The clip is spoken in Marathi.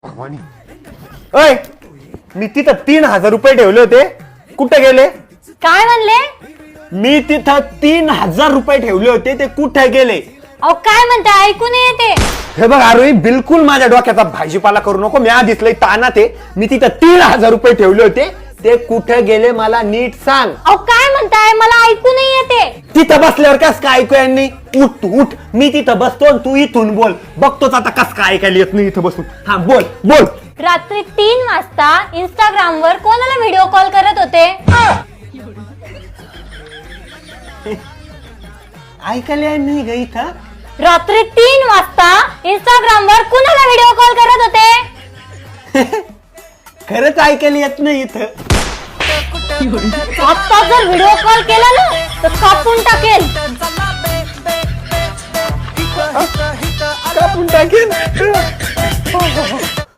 अय मी तिथं 3,000 रुपये ठेवले होते, कुठे गेले? काय म्हणले? मी तिथं 3,000 रुपये ठेवले होते, ते कुठे गेले? अहो काय म्हणता, ऐकू नाही येते. हे बघ आरोही, बिलकुल माझ्या डोक्याचा भाजीपाला करू नको. मी आधीच लई ताणात आहे. मी तिथं 3,000 रुपये ठेवले होते, ते कुठे गेले मला नीट सांग. अहो काय म्हणताय, मला ऐकू नाही येते. तिथं बसल्यावर कस काय ऐकू यांनी? उठ तू उठ, मी तिथं बसतो आणि तू इथून बोल. बघतोच आता कस काय ऐकायला येत नाही इथं बसून. हा बोल बोल. रात्री 3 वाजता इंस्टाग्राम वर कोणाला व्हिडिओ कॉल करत होते? ऐकायला नाही ग इथं. रात्री 3 वाजता इंस्टाग्राम वर कोणाला व्हिडिओ कॉल करत होते? खरंच ऐकायला येत नाही इथं. आता जर व्हिडिओ कॉल केला ना तर कापून टाकेल. कापून टाकेल.